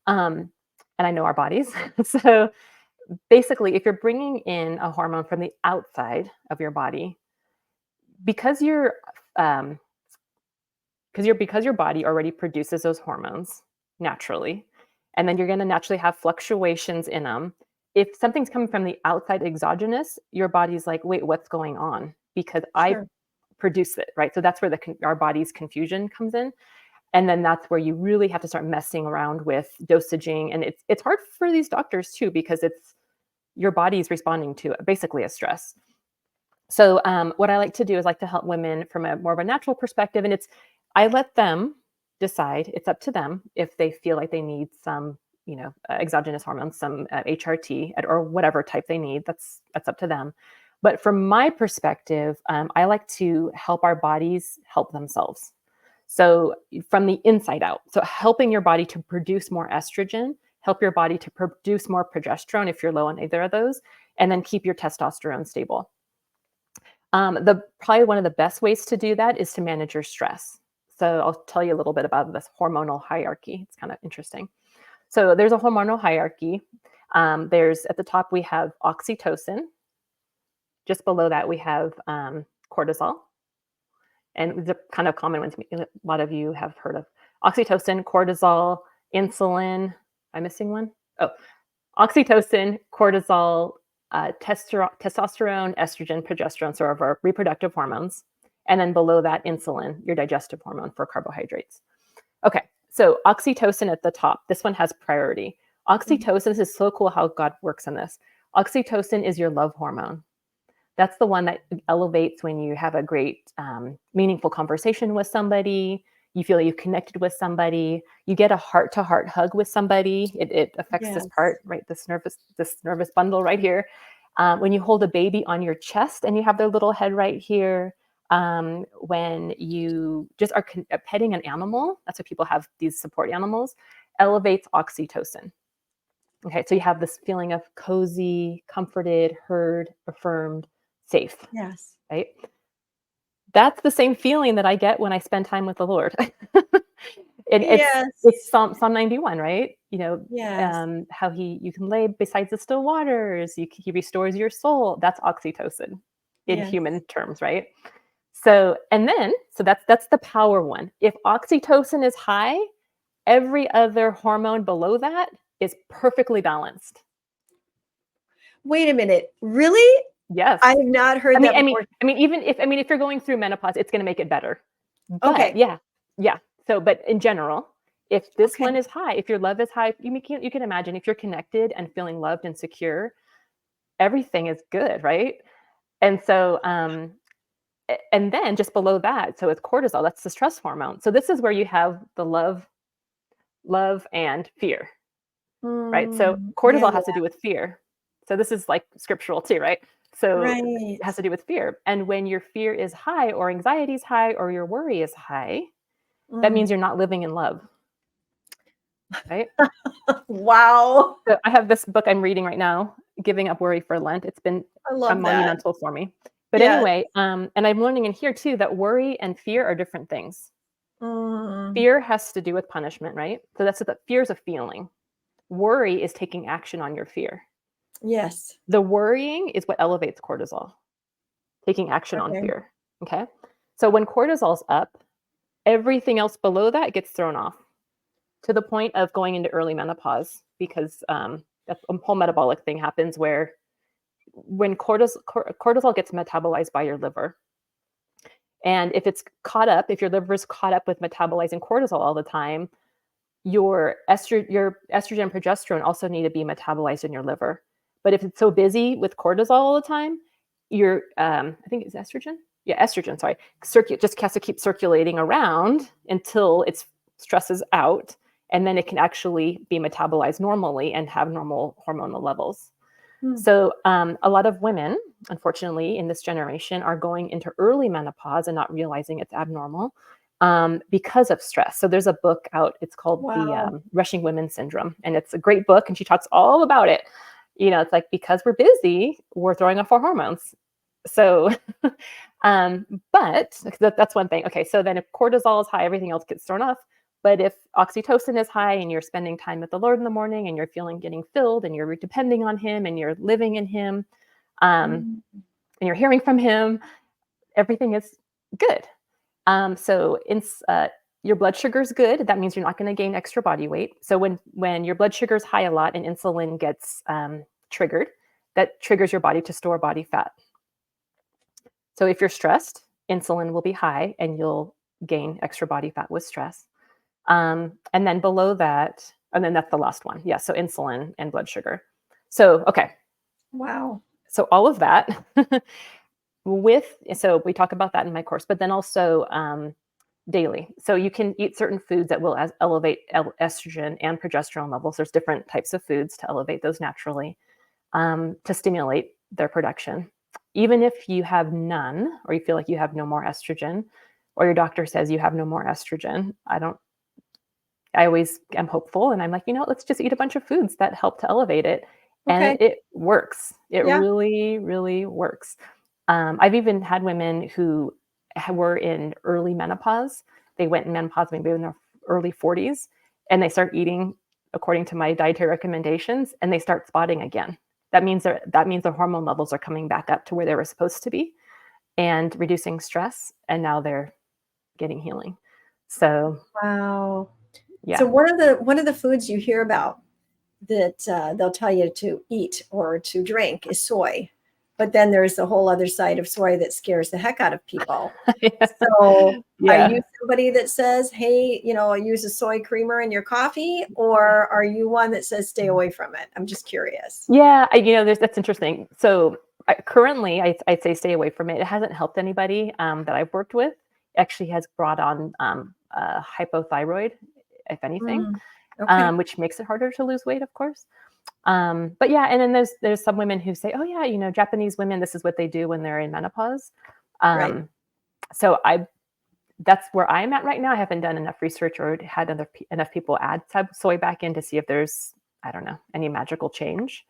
Um, and I know our bodies. So basically, if you're bringing in a hormone from the outside of your body, because um, because your body already produces those hormones naturally, and then you're going to naturally have fluctuations in them. If something's coming from the outside exogenous, your body's like, wait, what's going on? Because I Sure. produce it, right? So that's where our body's confusion comes in. And then that's where you really have to start messing around with dosaging. And it's hard for these doctors too, because it's your body's responding to basically a stress. So what I like to do is like to help women from a more of a natural perspective. And I let them decide, it's up to them if they feel like they need some, exogenous hormones, some HRT or whatever type they need. That's up to them. But from my perspective, I like to help our bodies help themselves. So from the inside out. So helping your body to produce more estrogen, help your body to produce more progesterone if you're low on either of those, and then keep your testosterone stable. Probably one of the best ways to do that is to manage your stress. So I'll tell you a little bit about this hormonal hierarchy. It's kind of interesting. So there's a hormonal hierarchy. There's at the top, we have oxytocin. Just below that, we have cortisol. And the kind of common ones a lot of you have heard of: oxytocin, cortisol, insulin. Am I missing one? Oh, oxytocin, cortisol, testosterone, estrogen, progesterone, sort of our reproductive hormones. And then below that, insulin, your digestive hormone for carbohydrates. Okay, so oxytocin at the top. This one has priority. Oxytocin, this is so cool how God works in this. Oxytocin is your love hormone. That's the one that elevates when you have a great, meaningful conversation with somebody. You feel you've connected with somebody. You get a heart-to-heart hug with somebody. It affects this part, right? This nervous bundle right here. When you hold a baby on your chest and you have their little head right here. When you just are petting an animal, that's why people have these support animals, elevates oxytocin. Okay, so you have this feeling of cozy, comforted, heard, affirmed, safe. Yes. Right? That's the same feeling that I get when I spend time with the Lord. And it's Psalm 91, right? How you can lay beside the still waters. He restores your soul. That's oxytocin in human terms, right? So that's the power one. If oxytocin is high, every other hormone below that is perfectly balanced. Wait a minute. Really? Yes. I have not heard that before. If you're going through menopause, it's going to make it better. But Okay. yeah. So, but in general, if this one is high, if your love is high, you can imagine if you're connected and feeling loved and secure, everything is good, right? And so, and then just below that, so it's cortisol. That's the stress hormone. So this is where you have the love and fear, right? So cortisol has to do with fear. So this is like scriptural too, right? So it has to do with fear. And when your fear is high or anxiety is high or your worry is high, that means you're not living in love, right? Wow. So I have this book I'm reading right now, Giving Up Worry for Lent. It's been monumental for me. But anyway, and I'm learning in here too that worry and fear are different things. Fear has to do with punishment, right? So that's what fear is a feeling. Worry is taking action on your fear. Yes. The worrying is what elevates cortisol, taking action on fear. Okay. So when cortisol's up, everything else below that gets thrown off to the point of going into early menopause, because that whole metabolic thing happens where when cortisol gets metabolized by your liver. And if your liver is caught up with metabolizing cortisol all the time, your estrogen and progesterone also need to be metabolized in your liver. But if it's so busy with cortisol all the time, your, I think it's estrogen. Yeah, estrogen, sorry. Just has to keep circulating around until it stresses out. And then it can actually be metabolized normally and have normal hormonal levels. So a lot of women, unfortunately, in this generation are going into early menopause and not realizing it's abnormal because of stress. So there's a book out, it's called the Rushing Women Syndrome. And it's a great book. And she talks all about it. It's like, because we're busy, we're throwing off our hormones. So, but that's one thing. Okay. So then if cortisol is high, everything else gets thrown off. But if oxytocin is high and you're spending time with the Lord in the morning and you're getting filled and you're depending on him and you're living in him and you're hearing from him, everything is good. So your blood sugar is good. That means you're not going to gain extra body weight. So when your blood sugar is high a lot and insulin gets triggered, that triggers your body to store body fat. So if you're stressed, insulin will be high and you'll gain extra body fat with stress. And then below that, and then that's the last one. Yeah. So insulin and blood sugar. So, okay. Wow. So all of that so we talk about that in my course, but then also, daily. So you can eat certain foods that will elevate estrogen and progesterone levels. There's different types of foods to elevate those naturally, to stimulate their production. Even if you have none, or you feel like you have no more estrogen, or your doctor says you have no more estrogen, I always am hopeful, and I'm like, let's just eat a bunch of foods that help to elevate it. Okay. And it works. It really, really works. I've even had women who were in early menopause. They went in menopause maybe in their early 40s, and they start eating according to my dietary recommendations, and they start spotting again. That means their hormone levels are coming back up to where they were supposed to be and reducing stress, and now they're getting healing. So wow. Yeah. So one of the foods you hear about that they'll tell you to eat or to drink is soy. But then there's a whole other side of soy that scares the heck out of people. So are you somebody that says, hey, use a soy creamer in your coffee, or are you one that says stay away from it? I'm just curious. Yeah, that's interesting. So currently, I'd say stay away from it. It hasn't helped anybody that I've worked with. It actually has brought on hypothyroid, if anything, which makes it harder to lose weight, of course. But yeah, and then there's some women who say, oh yeah, Japanese women, this is what they do when they're in menopause. So that's where I'm at right now. I haven't done enough research or had enough people add soy back in to see if there's, I don't know, any magical change.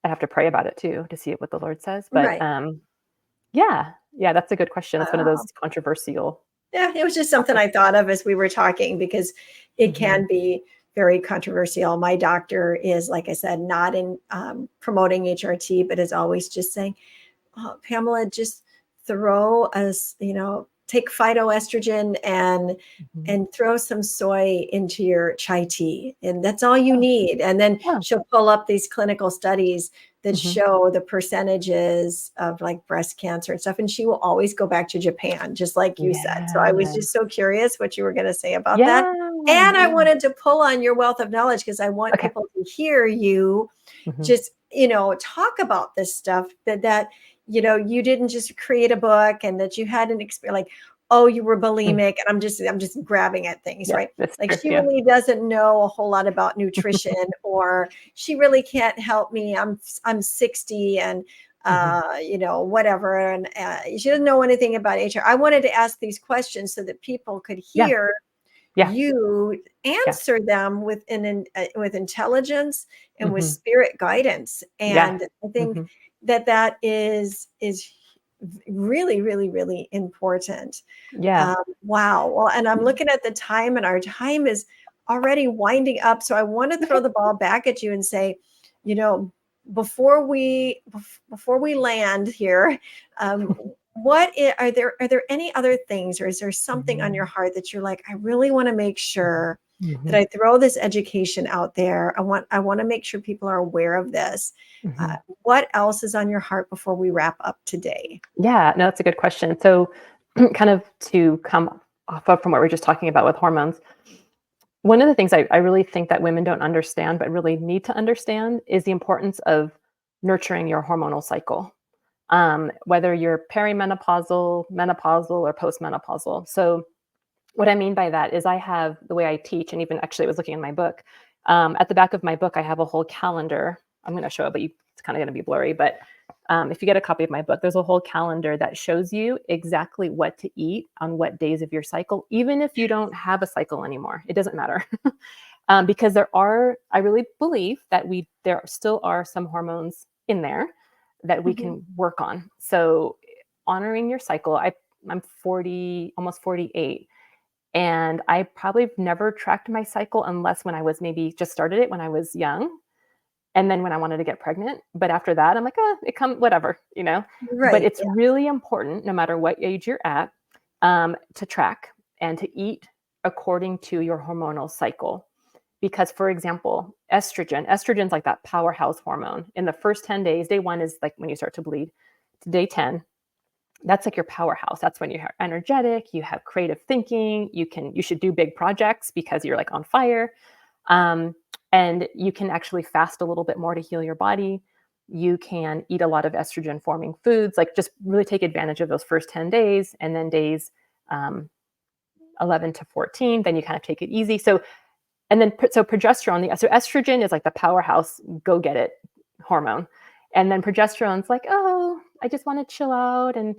I have to pray about it too, to see what the Lord says. But yeah, that's a good question. It's one of those controversial. Yeah, it was just something I thought of as we were talking, because it can be very controversial. My doctor is, like I said, not in promoting HRT, but is always just saying, oh, Pamela, just throw us, take phytoestrogen and throw some soy into your chai tea. And that's all you need. And then she'll pull up these clinical studies that show the percentages of like breast cancer and stuff. And she will always go back to Japan, just like you said. So I was just so curious what you were going to say about that. And I wanted to pull on your wealth of knowledge, because I want people to hear you just, talk about this stuff that you didn't just create a book and that you had an experience like, oh, you were bulimic, and I'm just grabbing at things, right? Like she really doesn't know a whole lot about nutrition, or she really can't help me. I'm 60 and whatever, and she doesn't know anything about HR. I wanted to ask these questions so that people could hear you answer them with intelligence and with spirit guidance. And I think that is really, really, really important. Wow. Well, and I'm looking at the time, and our time is already winding up. So I want to throw the ball back at you and say, before we land here, are there any other things, or is there something on your heart that you're like, I really want to make sure that I throw this education out there? I want to make sure people are aware of this. What else is on your heart before we wrap up today? Yeah, no, that's a good question. So kind of to come off of from what we're just talking about with hormones, one of the things I really think that women don't understand, but really need to understand, is the importance of nurturing your hormonal cycle. whether you're perimenopausal, menopausal, or postmenopausal. So what I mean by that is I have the way I teach, and even actually I was looking in my book. At the back of my book, I have a whole calendar. I'm going to show it, but it's kind of going to be blurry. But if you get a copy of my book, there's a whole calendar that shows you exactly what to eat on what days of your cycle, even if you don't have a cycle anymore. It doesn't matter. Because I really believe that there still are some hormones in there that we can work on. So honoring your cycle, I'm 40, almost 48. And I probably never tracked my cycle unless when I was maybe just started it when I was young. And then when I wanted to get pregnant. But after that, I'm like, it comes, whatever, But Right. it's really important, no matter what age you're at, to track and to eat according to your hormonal cycle. Because, for example, estrogen's like that powerhouse hormone. In the first 10 days, day 1 is like when you start to bleed. To day 10, that's like your powerhouse. That's when you're energetic, you have creative thinking, you should do big projects because you're like on fire. And you can actually fast a little bit more to heal your body. You can eat a lot of estrogen forming foods, like just really take advantage of those first 10 days. And then days 11 to 14, then you kind of take it easy. So progesterone, so estrogen is like the powerhouse, go get it hormone. And then progesterone's like, oh, I just want to chill out and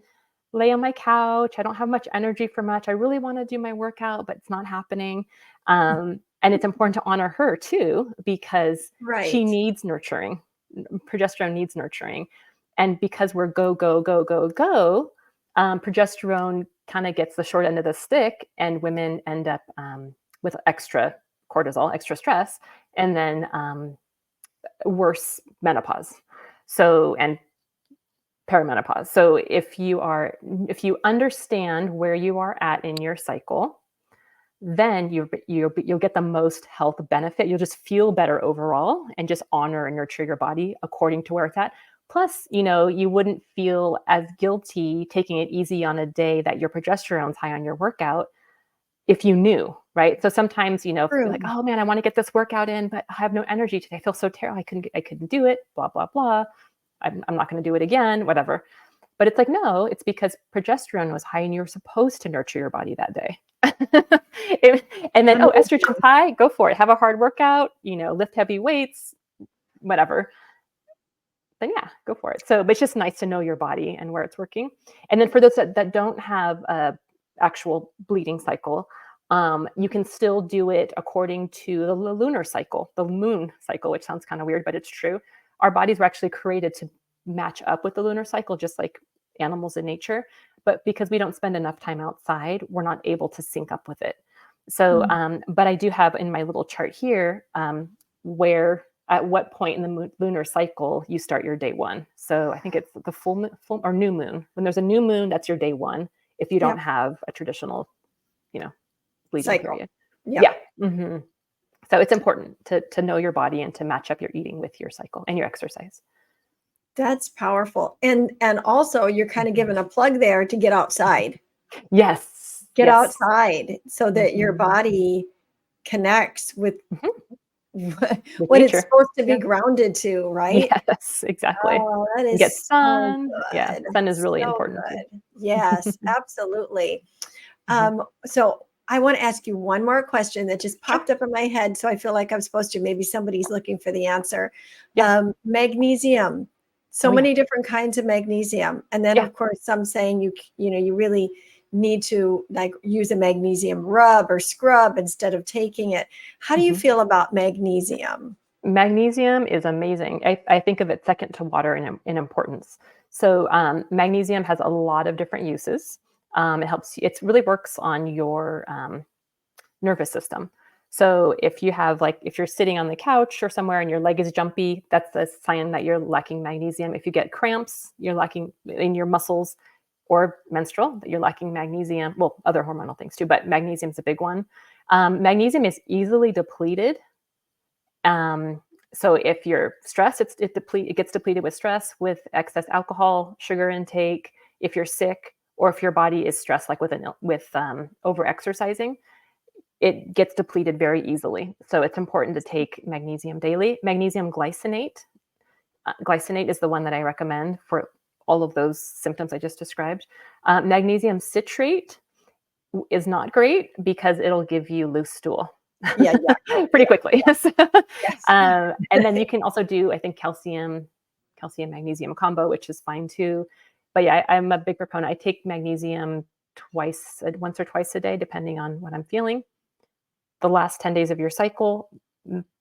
lay on my couch. I don't have much energy for much. I really want to do my workout, but it's not happening. And it's important to honor her too, because she needs nurturing. Progesterone needs nurturing. And because we're go, go, go, go, go, progesterone kind of gets the short end of the stick, and women end up with extra cortisol, extra stress, and then worse menopause. And perimenopause. So if you understand where you are at in your cycle, then you'll get the most health benefit. You'll just feel better overall and just honor and nurture your body according to where it's at. Plus, you wouldn't feel as guilty taking it easy on a day that your progesterone's high on your workout if you knew, right? So sometimes, if you're like, oh man, I want to get this workout in, but I have no energy today. I feel so terrible. I couldn't do it, blah, blah, blah. I'm not going to do it again, whatever. But it's like, no, it's because progesterone was high and you were supposed to nurture your body that day. And then, estrogen's high, go for it. Have a hard workout, lift heavy weights, whatever. Then yeah, go for it. So, but it's just nice to know your body and where it's working. And then for those that don't have a actual bleeding cycle, you can still do it according to the lunar cycle, the moon cycle, which sounds kind of weird, but it's true. Our bodies were actually created to match up with the lunar cycle, just like animals in nature. But because we don't spend enough time outside, we're not able to sync up with it. So, but I do have in my little chart here where at what point in the lunar cycle you start your day 1. So I think it's the full or new moon. When there's a new moon, that's your day 1. If you don't have a traditional, bleeding cycle period. Yeah. Mm-hmm. So it's important to know your body and to match up your eating with your cycle and your exercise. That's powerful. And also you're kind of giving a plug there to get outside. Yes. Get outside so that your body connects with what it's supposed to be grounded to, right? Yes, exactly. Oh, that is get sun. So yeah, sun is really important too. Yes, absolutely. So I want to ask you one more question that just popped up in my head. So I feel like I'm supposed to, maybe somebody's looking for the answer. Magnesium, so many different kinds of magnesium. And then of course, some saying you really need to like use a magnesium rub or scrub instead of taking it. How do you feel about magnesium? Magnesium is amazing. I think of it second to water in importance. So magnesium has a lot of different uses. It helps you, it really works on your nervous system. So if you're sitting on the couch or somewhere and your leg is jumpy, that's a sign that you're lacking magnesium. If you get cramps, you're lacking in your muscles, or menstrual, that you're lacking magnesium. Well, other hormonal things too, but magnesium is a big one. Magnesium is easily depleted. So if you're stressed, it gets depleted with stress, with excess alcohol, sugar intake. If you're sick, or if your body is stressed, like with over exercising, it gets depleted very easily. So it's important to take magnesium daily. Magnesium glycinate. Glycinate is the one that I recommend for all of those symptoms I just described. Magnesium citrate is not great because it'll give you loose stool. Yeah. Pretty quickly. Yes. And then you can also do, I think, calcium magnesium combo, which is fine too. But yeah, I'm a big proponent. I take magnesium once or twice a day, depending on what I'm feeling. The last 10 days of your cycle,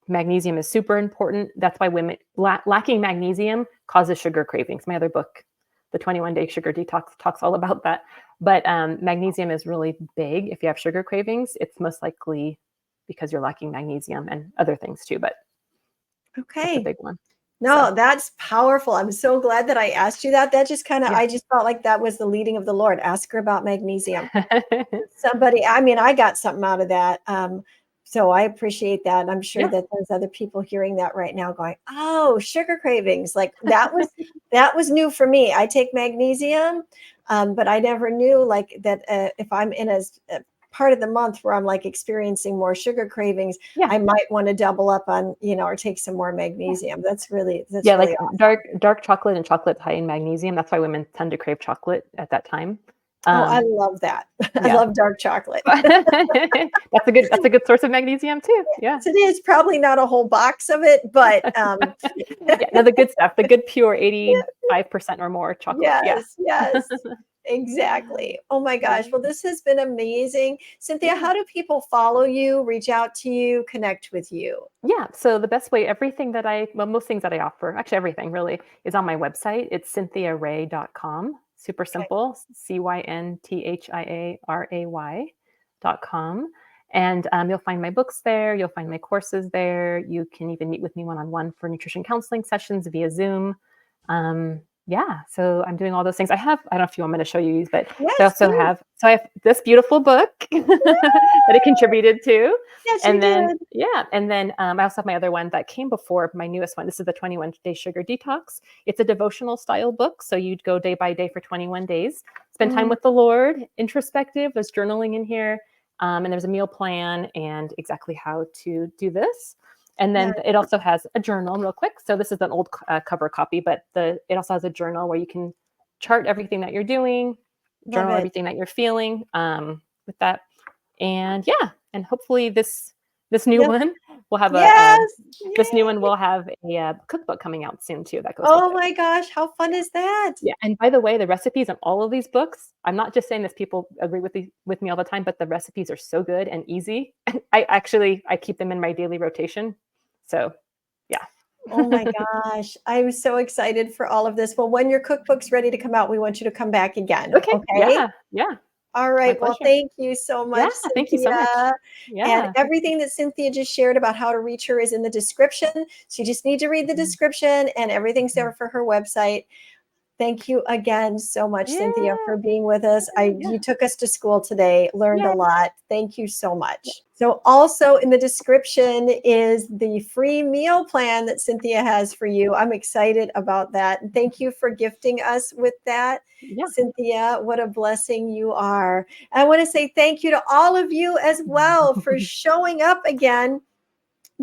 magnesium is super important. That's why women lacking magnesium causes sugar cravings. My other book, The 21-Day Sugar Detox, talks all about that. But magnesium is really big. If you have sugar cravings, it's most likely because you're lacking magnesium and other things too. But that's a big one. No, that's powerful. I'm so glad that I asked you that. That just kind of, I just felt like that was the leading of the Lord. Ask her about magnesium. I got something out of that. So I appreciate that. And I'm sure that there's other people hearing that right now going, oh, sugar cravings. Like that was new for me. I take magnesium, but I never knew like that if I'm in a part of the month where I'm like experiencing more sugar cravings, I might want to double up on, or take some more magnesium. That's really like awesome. dark chocolate and chocolate high in magnesium. That's why women tend to crave chocolate at that time. I love that. I love dark chocolate. That's a good source of magnesium too. Yeah. It is probably not a whole box of it, but the good stuff, the good pure 85% or more chocolate. Yes. Exactly. Oh my gosh. Well, this has been amazing. Cynthia, how do people follow you, reach out to you, connect with you? Yeah. So the best way, most things that I offer, actually everything really, is on my website. It's cynthiaray.com. Super simple, CYNTHIARAY.com. And you'll find my books there. You'll find my courses there. You can even meet with me one-on-one for nutrition counseling sessions via Zoom. So I'm doing all those things. I don't know if you want me to show you, but I have this beautiful book that I contributed to. Yes, and then, did. And then I also have my other one that came before my newest one. This is the 21-Day Sugar Detox. It's a devotional style book. So you'd go day by day for 21 days, spend time with the Lord, introspective. There's journaling in here. And there's a meal plan and exactly how to do this. And then it also has a journal real quick. So this is an old cover copy, but it also has a journal where you can chart everything that you're doing, journal everything that you're feeling with that. And and hopefully this new one will have this new one will have a cookbook coming out soon too. That goes. Oh my gosh, how fun is that? Yeah. And by the way, the recipes in all of these books, I'm not just saying this, people agree with me all the time, but the recipes are so good and easy. I keep them in my daily rotation. So, yeah. Oh my gosh. I'm so excited for all of this. Well, when your cookbook's ready to come out, we want you to come back again. Okay. Yeah. All right. Well, thank you so much, Cynthia. Thank you so much. And everything that Cynthia just shared about how to reach her is in the description. So you just need to read the description and everything's there for her website. Thank you again so much, Cynthia, for being with us. You took us to school today, learned a lot. Thank you so much. So also in the description is the free meal plan that Cynthia has for you. I'm excited about that. And thank you for gifting us with that. Cynthia, what a blessing you are. I want to say thank you to all of you as well for showing up again.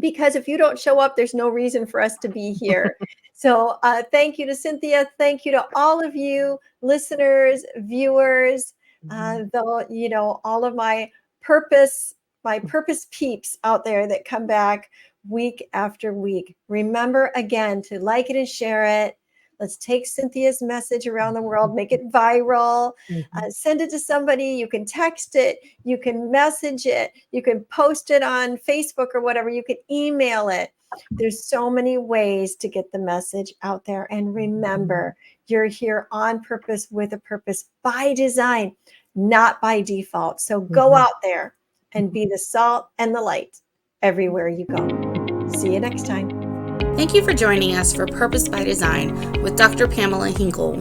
Because if you don't show up, there's no reason for us to be here. So thank you to Cynthia. Thank you to all of you listeners, viewers, all of my purpose peeps out there that come back week after week. Remember again to like it and share it. Let's take Cynthia's message around the world, make it viral, send it to somebody. You can text it, you can message it, you can post it on Facebook or whatever, you can email it. There's so many ways to get the message out there. And remember, you're here on purpose with a purpose by design, not by default. So go out there and be the salt and the light everywhere you go. See you next time. Thank you for joining us for Purpose by Design with Dr. Pamela Henkel.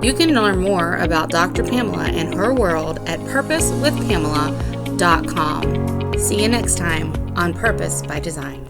You can learn more about Dr. Pamela and her world at purposewithpamela.com. See you next time on Purpose by Design.